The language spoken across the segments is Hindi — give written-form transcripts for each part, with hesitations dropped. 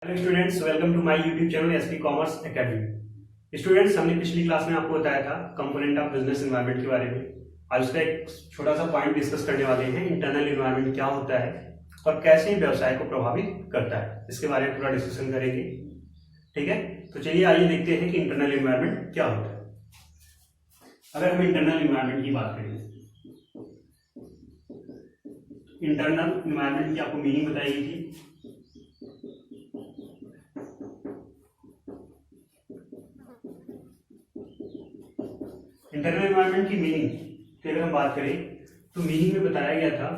Hello students, welcome to my YouTube channel SP commerce academy. Students, हमने पिछली क्लास में आपको बताया था कंपोनेंट ऑफ बिजनेस एनवायरनमेंट के बारे में। आज उसका एक छोटा सा पॉइंट डिस्कस करने वाले हैं। इंटरनल एनवायरनमेंट क्या होता है और कैसे व्यवसाय को प्रभावित करता है, इसके बारे में पूरा डिस्कशन करेंगे। ठीक है, तो चलिए आइए देखते हैं कि इंटरनल एनवायरनमेंट क्या होता है। अगर हम इंटरनल एनवायरनमेंट की बात करें, इंटरनल एनवायरनमेंट की आपको मीनिंग बताई गई थी। इंटरनल एनवायरनमेंट की मीनिंग की अगर हम बात करें तो मीनिंग में बताया गया था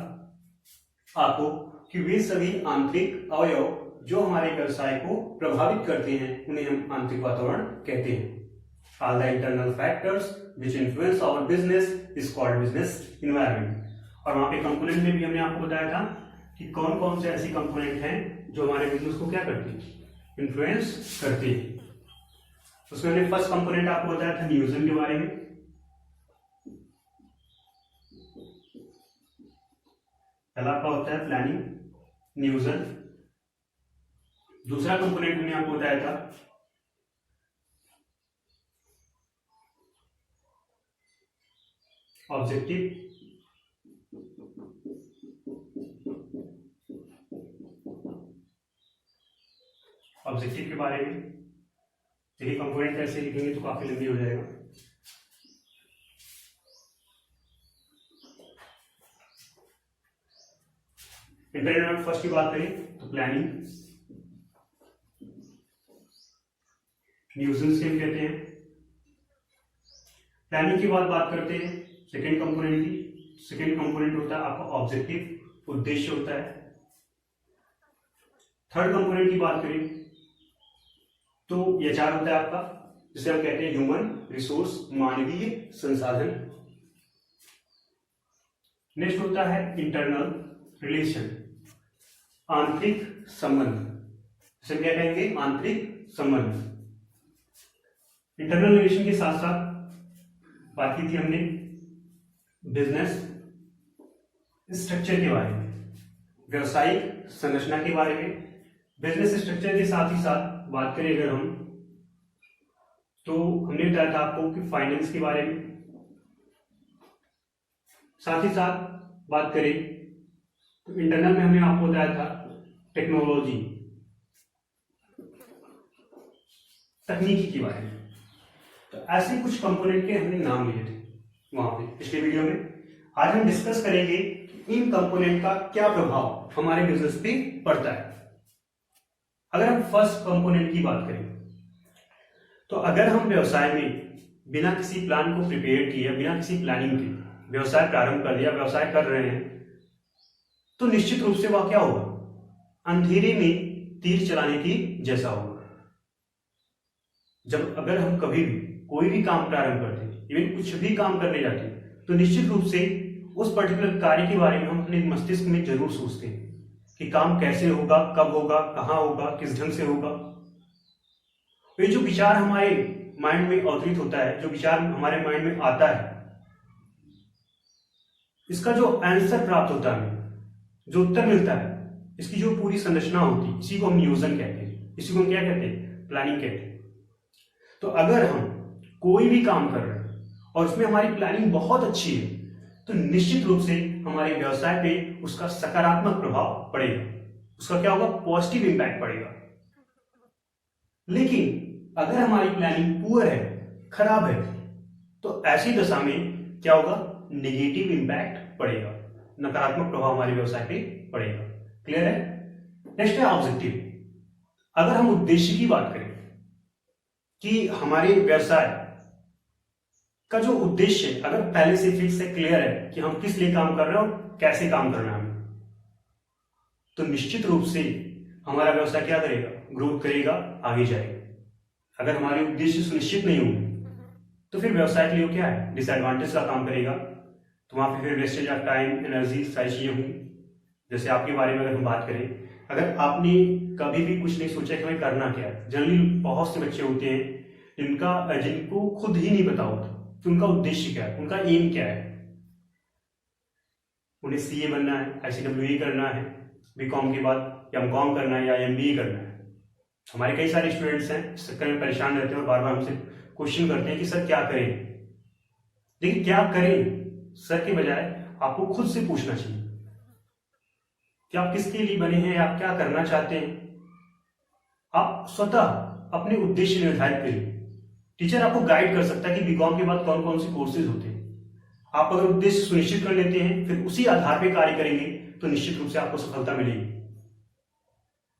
आपको कि वे सभी आंतरिक अवयव जो हमारे व्यवसाय को प्रभावित करते हैं उन्हें हम आंतरिक वातावरण कहते हैं। All the internal factors which influence our business is called business environment. और वहां पे कंपोनेंट में भी हमने आपको बताया था कि कौन कौन से ऐसी कंपोनेंट हैं जो हमारे बिजनेस को क्या करती है, इन्फ्लुएंस करती है। उसमें हमने फर्स्ट कंपोनेंट आपको बताया था नियोजन के बारे में। पहला आपका होता है प्लानिंग, नियोजन। दूसरा कंपोनेंट हमने आपको बताया था ऑब्जेक्टिव। ऑब्जेक्टिव के बारे में देखिए, कंपोनेंट कैसे लिखेंगे तो काफी लंबी हो जाएगा। इंटरनल फर्स्ट की बात करें तो प्लानिंग, नियोजन से हम कहते हैं। प्लानिंग की बात करते हैं सेकेंड कंपोनेंट की। सेकेंड कंपोनेंट होता है आपका ऑब्जेक्टिव, उद्देश्य होता है। थर्ड कंपोनेंट की बात करें तो एचआर होता है आपका, जिसे हम कहते हैं ह्यूमन रिसोर्स, मानवीय संसाधन। नेक्स्ट होता है इंटरनल रिलेशन, आंतरिक संबंध, जिसे क्या कहेंगे, आंतरिक संबंध। इंटरनल रिलेशन के साथ साथ बात की थी हमने बिजनेस स्ट्रक्चर के बारे में, व्यवसायिक संरचना के बारे में। बिजनेस स्ट्रक्चर के साथ ही साथ बात करें अगर हम, तो हमने बताया था आपको कि फाइनेंस के बारे में। साथ ही साथ बात करें तो इंटरनल में हमने आपको बताया था टेक्नोलॉजी, तकनीकी के बारे में। तो ऐसे कुछ कंपोनेंट के हमने नाम लिए थे वहां पे पिछले वीडियो में। आज हम डिस्कस करेंगे कि इन कंपोनेंट का क्या प्रभाव हमारे बिजनेस पे पड़ता है। अगर हम फर्स्ट कंपोनेंट की बात करें तो अगर हम व्यवसाय में बिना किसी प्लान को प्रिपेयर किए, बिना किसी प्लानिंग के व्यवसाय प्रारंभ कर दिया, व्यवसाय कर रहे हैं, तो निश्चित रूप से वह क्या होगा, अंधेरे में तीर चलाने की जैसा होगा। जब अगर हम कभी भी कोई भी काम प्रारंभ करते हैं, इवन कुछ भी काम करने जाते हैं, तो निश्चित रूप से उस पर्टिकुलर कार्य के बारे में हम अपने मस्तिष्क में जरूर सोचते हैं कि काम कैसे होगा, कब होगा, कहां होगा, किस ढंग से होगा। ये जो विचार हमारे माइंड में अवतरित होता है, जो विचार हमारे माइंड में आता है, इसका जो आंसर प्राप्त होता है, जो उत्तर मिलता है, इसकी जो पूरी संरचना होती है, इसी को हम नियोजन कहते हैं, इसी को हम क्या कहते हैं, प्लानिंग कहते हैं। तो अगर हम कोई भी काम कर रहे हैं और उसमें हमारी प्लानिंग बहुत अच्छी है, तो निश्चित रूप से हमारे व्यवसाय पे उसका सकारात्मक प्रभाव पड़ेगा, उसका क्या होगा, पॉजिटिव इंपैक्ट पड़ेगा। लेकिन अगर हमारी प्लानिंग पुअर है, खराब है, तो ऐसी दशा में क्या होगा, नेगेटिव इंपैक्ट पड़ेगा, नकारात्मक प्रभाव हमारे व्यवसाय पे पड़ेगा। क्लियर है? नेक्स्ट है ऑब्जेक्टिव। अगर हम उद्देश्य की बात करें कि हमारे व्यवसाय का जो उद्देश्य अगर पहले से फिक्स है, क्लियर है कि हम किस लिए काम कर रहे हैं और कैसे काम करना है हमें, तो निश्चित रूप से हमारा व्यवसाय क्या करेगा, ग्रोथ करेगा, आगे जाएगा। अगर हमारे उद्देश्य सुनिश्चित नहीं होंगे तो फिर व्यवसाय के लिए क्या है, डिसएडवांटेज का काम करेगा। तो वहां पे फिर वेस्टेज ऑफ टाइम, एनर्जी, सारी चीजें होंगी। जैसे आपके बारे में अगर हम बात करें, अगर आपने कभी भी कुछ नहीं सोचा कि हमें करना क्या है, जनरली बहुत से बच्चे होते हैं जिनको खुद ही नहीं पता होता कि उनका उद्देश्य क्या है, उनका एम क्या है। उन्हें सीए बनना है, आईसीडब्ल्यूई करना है बीकॉम के बाद, या एमकॉम करना है या एमबीए करना है। हमारे कई सारे स्टूडेंट्स हैं इस चक्कर में परेशान रहते हैं और बार बार हमसे क्वेश्चन करते हैं कि सर क्या करें। देखिए क्या करें सर के बजाय आपको खुद से पूछना चाहिए कि आप किसके लिए बने हैं, आप क्या करना चाहते हैं। आप स्वतः अपने उद्देश्य निर्धारित करिए। टीचर आपको गाइड कर सकता है कि बीकॉम के बाद कौन कौन से कोर्सेज होते हैं। आप अगर उद्देश्य सुनिश्चित कर लेते हैं फिर उसी आधार पर कार्य करेंगे तो निश्चित रूप से आपको सफलता मिलेगी।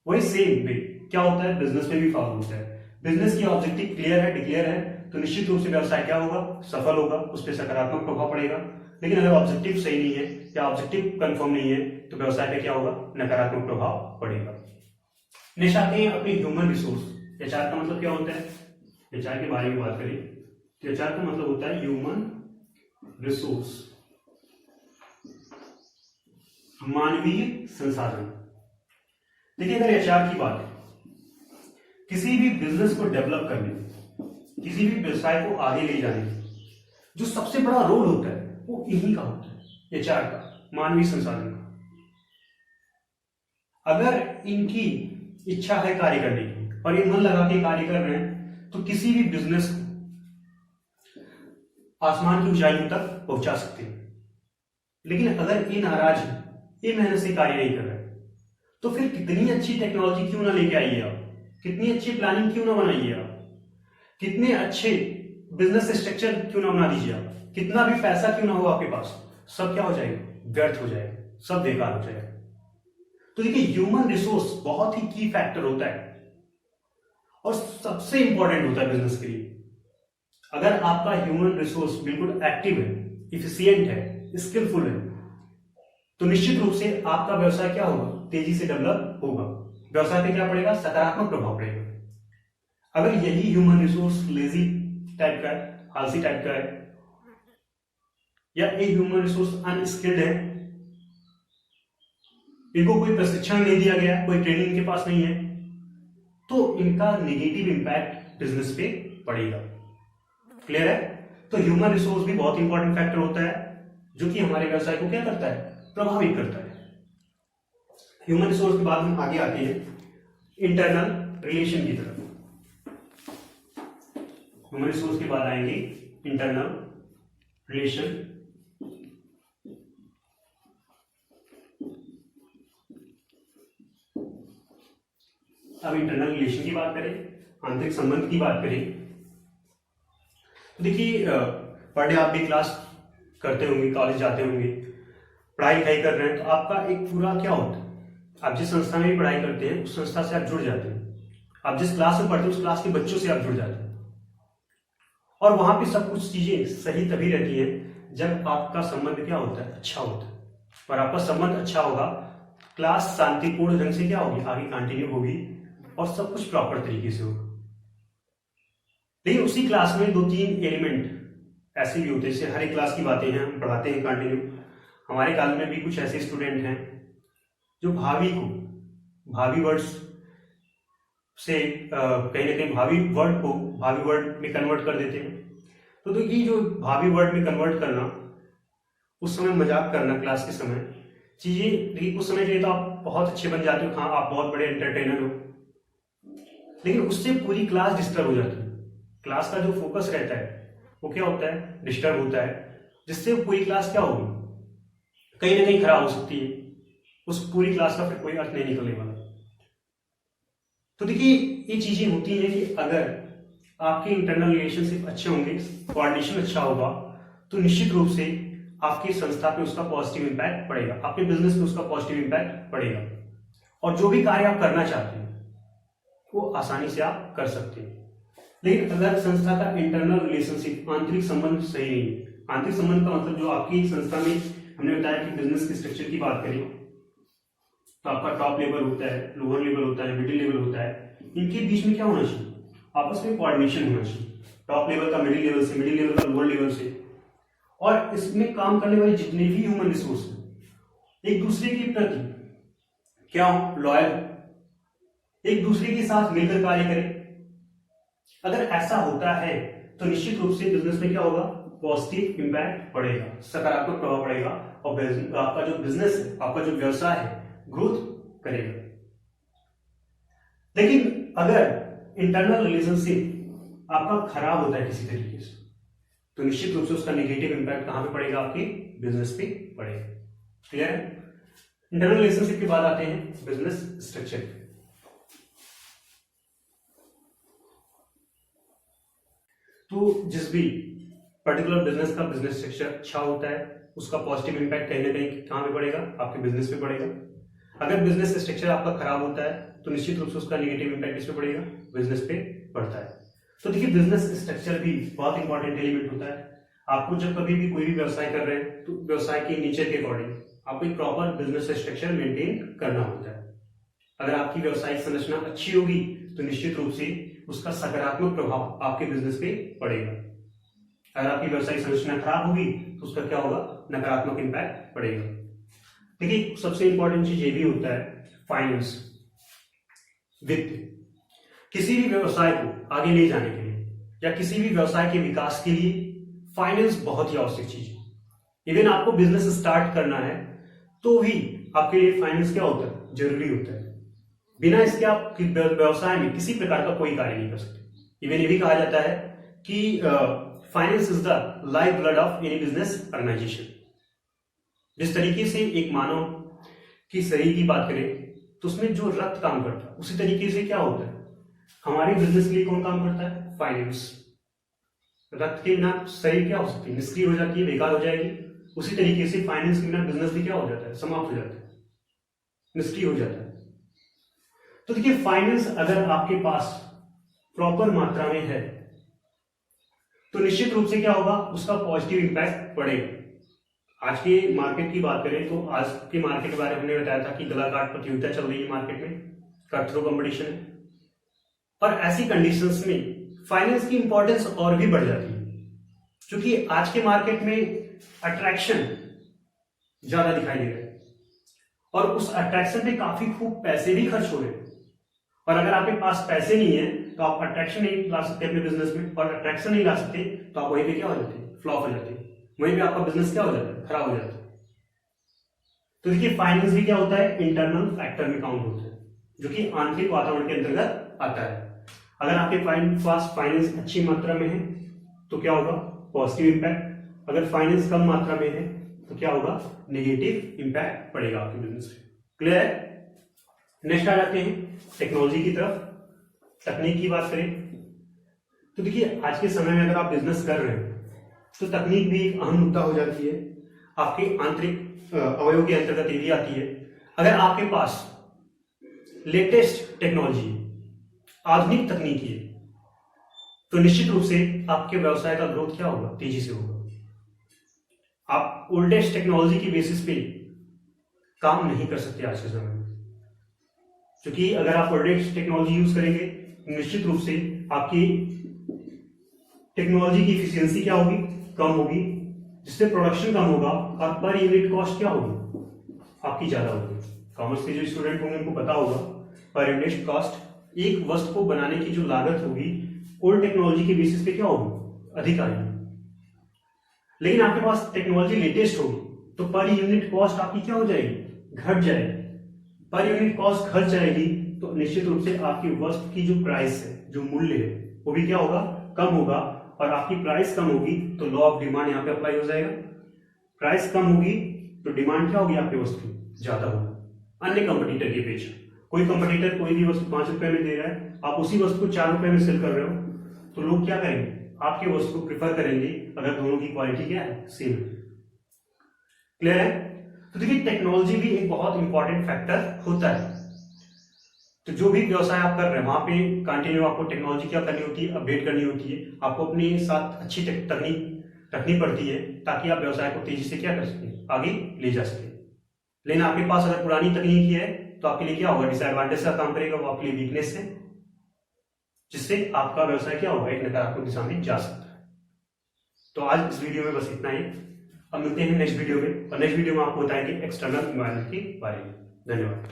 वही सेम वे क्या होता है बिजनेस में भी फॉलो होता है। बिजनेस की ऑब्जेक्टिव क्लियर है, डिक्लेयर है, तो निश्चित रूप से व्यवसाय क्या होगा, सफल होगा, उस पर सकारात्मक प्रभाव पड़ेगा। लेकिन अगर ऑब्जेक्टिव सही नहीं है या ऑब्जेक्टिव कंफर्म नहीं है तो व्यवसाय पे क्या होगा, नकारात्मक प्रभाव पड़ेगा। नेक्स्ट आते हैं अपने ह्यूमन रिसोर्स। एचआर का मतलब क्या होता है, एचआर के बारे में बात करें तो एचआर का मतलब होता है ह्यूमन रिसोर्स, मानवीय संसाधन। देखिए अगर एचआर की बात है, किसी भी बिजनेस को डेवलप करने, किसी भी व्यवसाय को आगे ले जाने में जो सबसे बड़ा रोल होता है वो इन्हीं का होता है, एचआर का, मानवीय संसाधन का। अगर इनकी इच्छा है कार्य करने की और ये मन लगा के कार्य कर रहे हैं तो किसी भी बिजनेस को आसमान की ऊंचाइयों तक पहुंचा सकते हैं। लेकिन अगर ये नाराज है, ये मेहनत से कार्य नहीं कर रहे तो फिर कितनी अच्छी टेक्नोलॉजी क्यों ना लेके आइए आप, कितनी अच्छी प्लानिंग क्यों ना बनाइए आप, कितने अच्छे बिजनेस स्ट्रक्चर क्यों ना बना दीजिए आप, कितना भी पैसा क्यों ना हो आपके पास, सब क्या हो जाएगा, व्यर्थ हो जाएगा, सब बेकार हो जाएगा। तो देखिए ह्यूमन रिसोर्स बहुत ही की फैक्टर होता है और सबसे इंपॉर्टेंट होता है बिजनेस के लिए। अगर आपका ह्यूमन रिसोर्स बिल्कुल एक्टिव है, इफिशियंट है, स्किलफुल है तो निश्चित रूप से आपका व्यवसाय क्या होगा, तेजी से डेवलप होगा, व्यवसाय पे क्या पड़ेगा, सकारात्मक प्रभाव पड़ेगा। अगर यही ह्यूमन रिसोर्स लेजी टाइप का है, आलसी टाइप का है, या ये ह्यूमन रिसोर्स अनस्किल्ड है, इनको कोई प्रशिक्षण नहीं दिया गया, कोई ट्रेनिंग इनके पास नहीं है, तो इनका नेगेटिव इंपैक्ट बिजनेस पे पड़ेगा। क्लियर है। तो ह्यूमन रिसोर्स भी बहुत इंपॉर्टेंट फैक्टर होता है जो कि हमारे व्यवसाय को क्या करता है, प्रभावित करता है। ह्यूमन रिसोर्स के बाद हम आगे आते हैं इंटरनल रिलेशन की तरफ। ह्यूमन रिसोर्स के बाद आएंगे इंटरनल रिलेशन। अब इंटरनल रिलेशन की बात करें, आंतरिक संबंध की बात करें तो देखिए पर डे आप भी क्लास करते होंगे, कॉलेज जाते होंगे, पढ़ाई लिखाई कर रहे हैं तो आपका एक पूरा क्या होता है, आप जिस संस्था में भी पढ़ाई करते हैं उस संस्था से आप जुड़ जाते हैं, आप जिस क्लास में पढ़ते हैं उस क्लास के बच्चों से आप जुड़ जाते हैं और वहां पे सब कुछ चीजें सही तभी रहती है जब आपका संबंध क्या होता है, अच्छा होता है। और आपका संबंध अच्छा होगा, क्लास शांतिपूर्ण ढंग से क्या होगी, आगे कंटिन्यू होगी और सब कुछ प्रॉपर तरीके से होगा। लेकिन उसी क्लास में 2-3 एलिमेंट ऐसे भी होते हैं, जैसे हर एक क्लास की बातें हैं, हम पढ़ाते हैं कंटिन्यू। हमारे कॉलेज में भी कुछ ऐसे स्टूडेंट हैं जो भावी वर्ड्स से कहीं ना कहीं भावी वर्ड को भावी वर्ड में कन्वर्ट कर देते हैं। तो देखिए जो भावी वर्ड में कन्वर्ट करना, उस समय मजाक करना क्लास के समय, चीजें देखिए उस समय के लिए तो आप बहुत अच्छे बन जाते हो, हाँ आप बहुत बड़े एंटरटेनर हो, लेकिन उससे पूरी क्लास डिस्टर्ब हो जाती है। क्लास का जो फोकस रहता है वो क्या होता है, डिस्टर्ब होता है, जिससे पूरी क्लास क्या होगी, कहीं ना कहीं खराब हो सकती है, उस पूरी क्लास का फिर कोई अर्थ नहीं निकलने वाला। तो देखिए ये चीजें होती हैं कि अगर आपके इंटरनल रिलेशनशिप अच्छे होंगे, कोऑर्डिनेशन अच्छा होगा तो निश्चित रूप से आपकी संस्था पे उसका पॉजिटिव इंपैक्ट पड़ेगा, आपके बिजनेस पे उसका पॉजिटिव इंपैक्ट पड़ेगा और जो भी कार्य आप करना चाहते हैं वो आसानी से आप कर सकते हैं। लेकिन अगर संस्था का इंटरनल रिलेशनशिप, आंतरिक संबंध सही नहीं है, आंतरिक संबंध का मतलब जो आपकी संस्था में हमने बताया कि बिजनेस के स्ट्रक्चर की बात करें तो आपका टॉप लेवल होता है, लोअर लेवल होता है, मिडिल लेवल होता है, इनके बीच में क्या होना चाहिए, आपस में कोऑर्डिनेशन होना चाहिए, टॉप लेवल का मिडिल लेवल से, मिडिल लेवल का लोअर लेवल से, और इसमें काम करने वाले जितने भी ह्यूमन रिसोर्स हैं एक दूसरे के प्रति क्या लॉयल, एक दूसरे के साथ मिलकर कार्य करें। अगर ऐसा होता है तो निश्चित रूप से बिजनेस में क्या होगा, पॉजिटिव इंपैक्ट पड़ेगा, सकारात्मक प्रभाव पड़ेगा और आपका जो बिजनेस है, आपका जो व्यवसाय है, ग्रोथ करेगा। लेकिन अगर इंटरनल रिलेशनशिप आपका खराब होता है किसी तरीके से, तो निश्चित रूप से उसका नेगेटिव इंपैक्ट कहां पे पड़ेगा? आपके बिजनेस पे पड़ेगा। क्लियर है? इंटरनल रिलेशनशिप के बाद आते हैं बिजनेस स्ट्रक्चर पे। तो जिस भी पर्टिकुलर बिजनेस का बिजनेस स्ट्रक्चर अच्छा होता है, उसका पॉजिटिव इंपैक्ट कहीं ना कहीं कहां पे पड़ेगा? आपके बिजनेस पे पड़ेगा। अगर बिजनेस स्ट्रक्चर आपका खराब होता है तो निश्चित रूप से उसका नेगेटिव इंपैक्ट किस पे पड़ेगा? बिजनेस पे पड़ता है। तो देखिए, बिजनेस स्ट्रक्चर भी बहुत इंपॉर्टेंट एलिमेंट होता है। आपको जब कभी भी कोई भी व्यवसाय कर रहे हैं तो व्यवसाय के नेचर के अकॉर्डिंग आपको एक प्रॉपर बिजनेस स्ट्रक्चर मेंटेन करना होता है। अगर आपकी व्यवसायिक संरचना अच्छी होगी तो निश्चित रूप से उसका सकारात्मक प्रभाव आपके बिजनेस पे पड़ेगा। अगर आपकी व्यवसायिक संरचना खराब होगी तो उसका क्या होगा? नकारात्मक इंपैक्ट पड़ेगा। देखिए, सबसे इंपॉर्टेंट चीज ये भी होता है फाइनेंस, वित्त। किसी भी व्यवसाय को आगे ले जाने के लिए या किसी भी व्यवसाय के विकास के लिए फाइनेंस बहुत ही आवश्यक चीज है। इवन आपको बिजनेस स्टार्ट करना है तो भी आपके लिए फाइनेंस क्या होता है? जरूरी होता है। बिना इसके आप व्यवसाय में किसी प्रकार का कोई कार्य नहीं कर सकते। इवन ये भी कहा जाता है कि finance is the life blood of any business organisation. जिस तरीके से एक मानव की शरीर की बात करें तो उसमें जो रक्त काम करता है, उसी तरीके से क्या होता है? हमारे बिजनेस के लिए कौन काम करता है? फाइनेंस। रक्त के बिना शरीर क्या हो सकती है? निष्क्रिय हो जाती है, बेकार हो जाएगी। उसी तरीके से फाइनेंस के बिना बिजनेस भी क्या हो जाता है? समाप्त हो जाता है, निष्क्रिय हो जाता है। तो देखिए, फाइनेंस अगर आपके पास प्रॉपर मात्रा में है तो निश्चित रूप से क्या होगा? उसका पॉजिटिव इंपैक्ट पड़ेगा। आज के मार्केट की बात करें तो आज के मार्केट के बारे में हमने बताया था कि गला काट प्रतियोगिता चल रही है मार्केट में, कट थ्रो कंपटीशन है। और ऐसी कंडीशंस में फाइनेंस की इंपॉर्टेंस और भी बढ़ जाती है, क्योंकि आज के मार्केट में अट्रैक्शन ज्यादा दिखाई दे रहा है और उस अट्रैक्शन पे काफी खूब पैसे भी खर्च हो रहे हैं। और अगर आपके पास पैसे नहीं है तो आप अट्रैक्शन नहीं ला सकते अपने बिजनेस में, और अट्रैक्शन नहीं ला सकते तो आप वहीं पे क्या हो जाते हैं? फ्लॉप हो जाते हैं। वहीं पे आपका बिजनेस क्या हो जाता है? खराब हो जाता है। तो देखिए, फाइनेंस भी क्या होता है? इंटरनल फैक्टर में काउंट होता है, जो कि आंतरिक वातावरण के अंतर्गत आता है। अगर आपके पास फाइनेंस अच्छी मात्रा में है तो क्या होगा? Positive impact. अगर फाइनेंस कम मात्रा में है तो क्या होगा? नेगेटिव इंपैक्ट पड़ेगा आपके बिजनेस पे। क्लियर है? नेक्स्ट आ जाते हैं टेक्नोलॉजी की तरफ। तकनीक की बात करें तो देखिए, आज के समय में अगर आप बिजनेस कर रहे हो तो तकनीक भी एक अहम मुद्दा हो जाती है। आपके आंतरिक अवयव के अंतर्गत ये भी आती है। अगर आपके पास लेटेस्ट टेक्नोलॉजी, आधुनिक तकनीकी है, तो निश्चित रूप से आपके व्यवसाय का ग्रोथ क्या होगा? तेजी से होगा। आप ओल्डेस्ट टेक्नोलॉजी की बेसिस पे काम नहीं कर सकते आज के समय में, क्योंकि अगर आप ओल्डेस्ट टेक्नोलॉजी यूज करेंगे निश्चित रूप से आपकी टेक्नोलॉजी की इफिशियंसी क्या होगी? कम होगी, जिससे प्रोडक्शन कम होगा और पर यूनिट कॉस्ट क्या होगी? आपकी ज्यादा होगी। कॉमर्स के जो स्टूडेंट होंगे उनको पता होगा पर यूनिट कॉस्ट, एक वस्तु को बनाने की जो लागत होगी ओल्ड टेक्नोलॉजी के बेसिस पे क्या होगी? अधिक आएगी। लेकिन आपके पास टेक्नोलॉजी लेटेस्ट होगी तो पर यूनिट कॉस्ट आपकी क्या हो जाएगी? घट जाएगी। पर यूनिट कॉस्ट घट जाएगी तो निश्चित रूप से आपकी वस्तु की जो प्राइस है, जो मूल्य है, वो भी क्या होगा? कम होगा। और आपकी प्राइस कम होगी तो लॉ ऑफ डिमांड यहाँ पे अप्लाई हो जाएगा। प्राइस कम होगी तो डिमांड क्या होगी? आपकी वस्तु की ज्यादा होगी अन्य कंपटीटर की अपेक्षा। कोई कंपटीटर कोई भी वस्तु 5 रुपए में दे रहा है, आप उसी वस्तु को 4 रुपए में सेल कर रहे हो, तो लोग क्या करेंगे? आपके वस्तु को प्रिफर करेंगे अगर दोनों की क्वालिटी क्या है? सेम है। क्लियर है? तो देखिए, टेक्नोलॉजी भी एक बहुत इंपॉर्टेंट फैक्टर होता है। तो जो भी व्यवसाय आप कर रहे हैं वहां पे कंटिन्यू आपको टेक्नोलॉजी क्या करनी होती है? अपडेट करनी होती है। आपको अपने साथ अच्छी तकनीक रखनी पड़ती है ताकि आप व्यवसाय को तेजी से क्या कर सकें? आगे ले जा सके। लेकिन आपके पास अगर पुरानी तकनीक है तो आपके लिए क्या होगा? डिसएडवांटेज का काम करेगा, वो आपके लिए वीकनेस है, जिससे आपका व्यवसाय क्या होगा? एक नकारात्मक दिशा में जा सकता है। तो आज इस वीडियो में बस इतना ही। अब मिलते हैं नेक्स्ट वीडियो में, और नेक्स्ट वीडियो में आपको बताएंगे एक्सटर्नल एनवायरनमेंट के बारे में। धन्यवाद।